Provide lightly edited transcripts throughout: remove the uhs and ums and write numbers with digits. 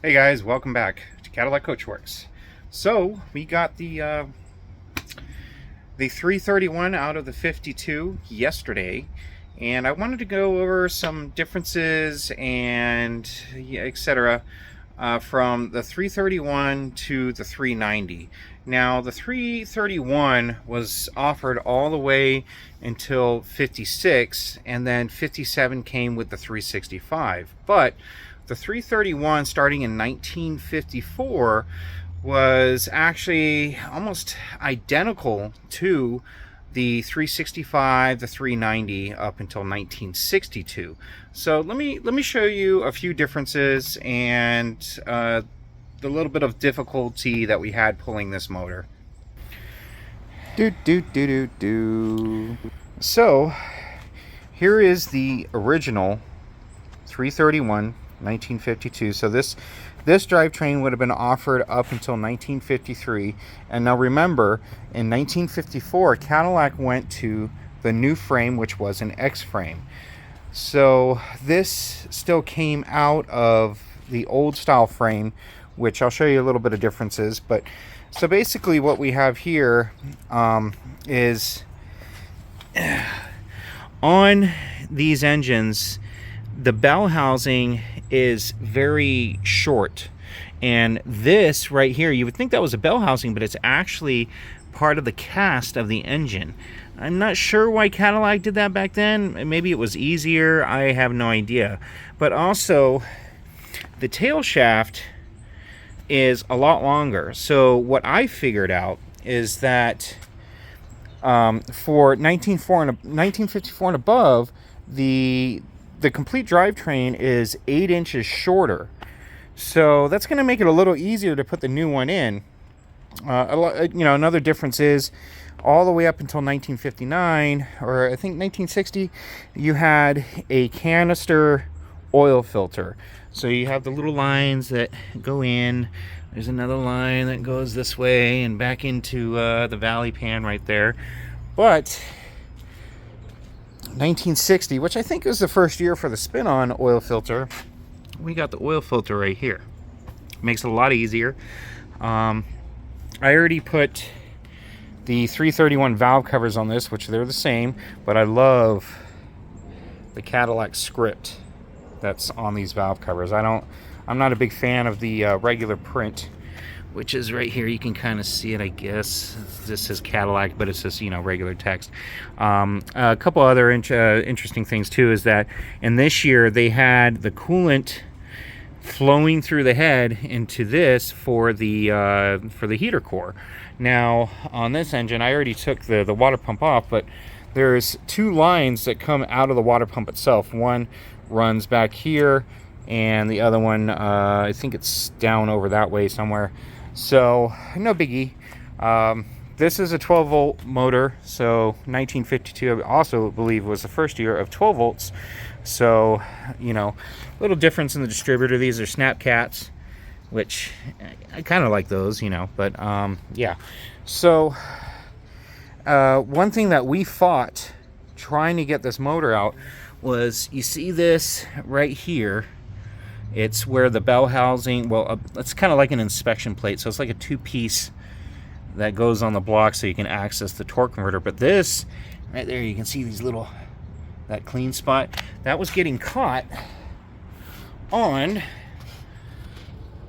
Hey guys, welcome back to Cadillac Coachworks. So we got the 331 out of the 52 yesterday, and I wanted to go over some differences and etc. From the 331 to the 390. Now the 331 was offered all the way until 56, and then 57 came with the 365. But the 331 starting in 1954 was actually almost identical to the 365, the 390 up until 1962. So let me show you a few differences and the little bit of difficulty that we had pulling this motor. So here is the original 331 1952. So this drivetrain would have been offered up until 1953. And now remember, in 1954, Cadillac went to the new frame, which was an X frame. So this still came out of the old style frame, which I'll show you a little bit of differences. But so basically what we have here is on these engines, the bell housing is very short, and this right here, you would think that was a bell housing, but it's actually part of the cast of the engine. I'm not sure why Cadillac did that back then. Maybe it was easier, I have no idea. But also the tail shaft is a lot longer. So what I figured out is that for 1954 and above, the complete drivetrain is 8 inches shorter. So that's going to make it a little easier to put the new one in. Another difference is all the way up until 1959, or I think 1960, you had a canister oil filter. So you have the little lines that go in. There's another line that goes this way and back into the valley pan right there. But 1960, which I think was the first year for the spin-on oil filter, we got the oil filter right here. Makes it a lot easier. I already put the 331 valve covers on this, which they're the same, but I love the Cadillac script that's on these valve covers. I'm not a big fan of the regular print, which is right here. You can kind of see it, I guess. This says Cadillac, but it's just, regular text. A couple other interesting things too is that in this year they had the coolant flowing through the head into this for the heater core. Now on this engine, I already took the water pump off, but there's two lines that come out of the water pump itself. One runs back here, and the other one, I think it's down over that way somewhere. So no biggie. This is a 12 volt motor, so 1952 I also believe was the first year of 12 volts. So little difference in the distributor. These are snap cats, which I kind of like those, but yeah. So one thing that we fought trying to get this motor out was, you see this right here. It's where the bell housing, it's kind of like an inspection plate. So it's like a two-piece that goes on the block so you can access the torque converter. But this, right there, you can see that clean spot. That was getting caught on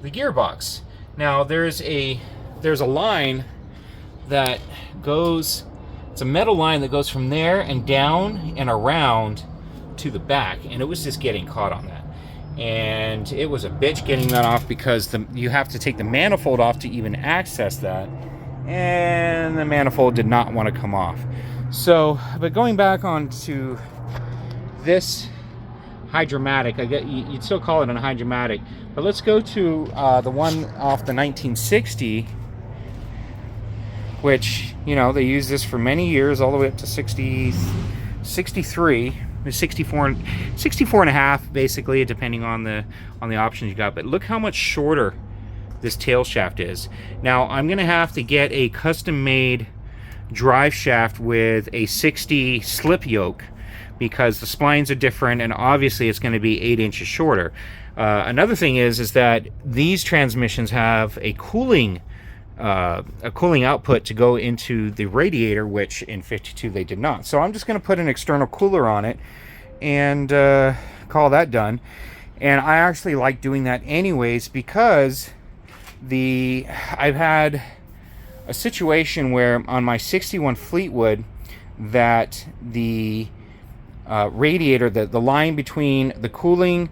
the gearbox. Now there's a line that goes, it's a metal line that goes from there and down and around to the back. And it was just getting caught on that. And it was a bitch getting that off, because you have to take the manifold off to even access that, and the manifold did not want to come off. So, but going back on to this hydromatic, you'd still call it an hydromatic, but let's go to the one off the 1960, which they used this for many years, all the way up to 63. 64 and a half, basically, depending on the options you got. But look how much shorter this tail shaft is. Now I'm gonna have to get a custom made drive shaft with a 60 slip yoke, because the splines are different, and obviously it's going to be 8 inches shorter. Another thing is that these transmissions have a cooling output to go into the radiator, which in 52 they did not. So I'm just going to put an external cooler on it and call that done. And I actually like doing that anyways, because I've had a situation where on my 61 Fleetwood that the radiator, the line between the cooling,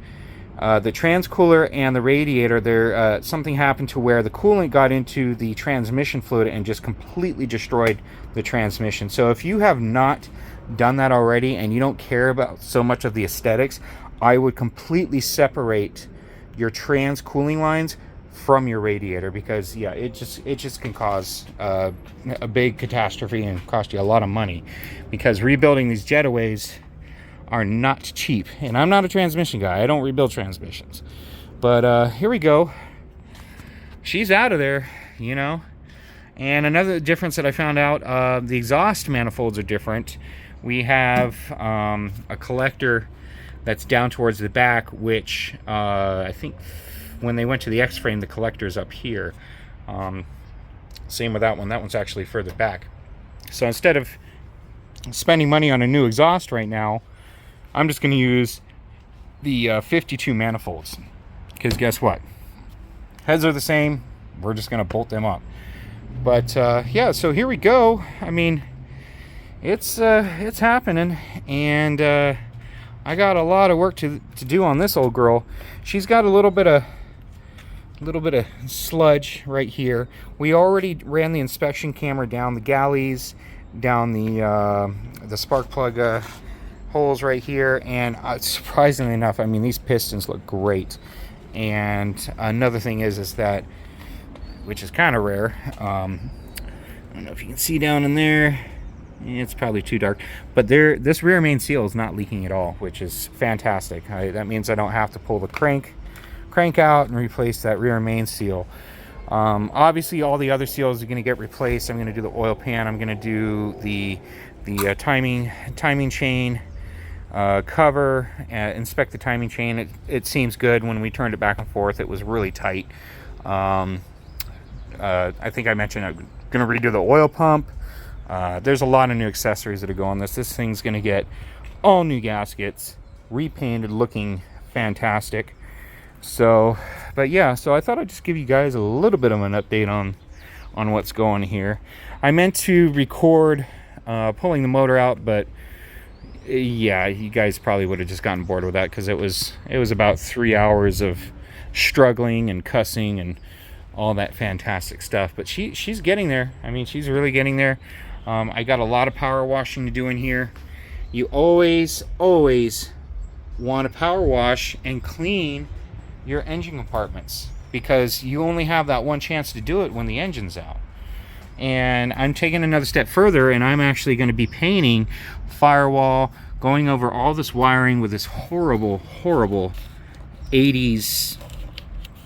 the transcooler and the radiator, something happened to where the coolant got into the transmission fluid and just completely destroyed the transmission. So if you have not done that already and you don't care about so much of the aesthetics, I would completely separate your trans cooling lines from your radiator, because yeah, it just can cause a big catastrophe and cost you a lot of money, because rebuilding these jetaways are not cheap. And I'm not a transmission guy, I don't rebuild transmissions, but here we go, she's out of there, you know. And another difference that I found out, the exhaust manifolds are different. We have a collector that's down towards the back, which I think when they went to the X-frame, the collector's up here. Same with that one. That one's actually further back. So instead of spending money on a new exhaust right now, I'm just going to use the 52 manifolds, because guess what? Heads are the same. We're just going to bolt them up. But yeah, so here we go. I mean, it's happening, and I got a lot of work to do on this old girl. She's got a little bit of sludge right here. We already ran the inspection camera down the galleys, down the spark plug holes right here, and surprisingly enough, I mean, these pistons look great. And another thing is that, which is kind of rare, I don't know if you can see down in there, it's probably too dark, but this rear main seal is not leaking at all, which is fantastic. That means I don't have to pull the crank out and replace that rear main seal. Obviously all the other seals are going to get replaced. I'm going to do the oil pan, I'm going to do the timing chain cover, inspect the timing chain. It seems good. When we turned it back and forth, it was really tight. I think I mentioned I'm going to redo the oil pump. There's a lot of new accessories that are going on this. This thing's going to get all new gaskets, repainted, looking fantastic. So, but yeah, so I thought I'd just give you guys a little bit of an update on what's going here. I meant to record pulling the motor out, but yeah, you guys probably would have just gotten bored with that, because it was about 3 hours of struggling and cussing and all that fantastic stuff. But she's getting there. I mean, she's really getting there. I got a lot of power washing to do in here. You always want to power wash and clean your engine compartments, because you only have that one chance to do it when the engine's out. And I'm taking another step further, and I'm actually going to be painting firewall, going over all this wiring with this horrible 80s,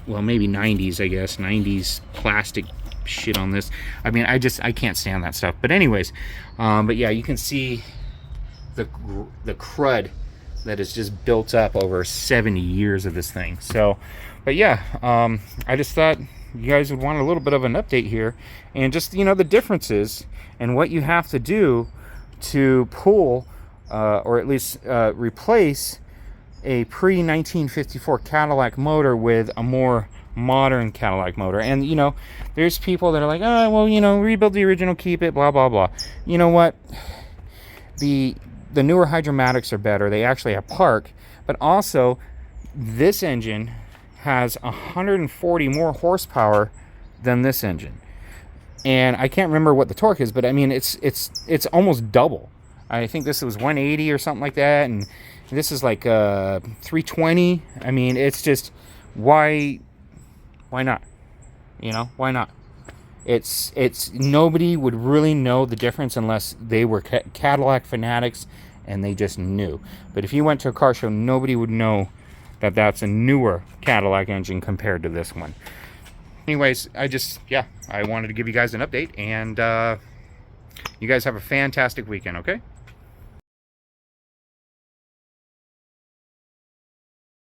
well, maybe 90s, I guess, 90s plastic shit on this. I mean, I can't stand that stuff. But anyways, but yeah, you can see the crud that is just built up over 70 years of this thing. So, but yeah, I just thought you guys would want a little bit of an update here, and just, you know, the differences and what you have to do to pull or at least replace a pre-1954 Cadillac motor with a more modern Cadillac motor. And you know, there's people that are like, oh, well, you know, rebuild the original, keep it, blah blah blah. You know what, the newer Hydromatics are better. They actually have park, but also this engine has 140 more horsepower than this engine, and I can't remember what the torque is, but I mean, it's almost double. I think this was 180 or something like that, and this is like 320. I mean, it's just, why not? You know, why not? It's nobody would really know the difference unless they were Cadillac fanatics and they just knew. But if you went to a car show, nobody would know that that's a newer Cadillac engine compared to this one. Anyways, I wanted to give you guys an update, and you guys have a fantastic weekend, okay?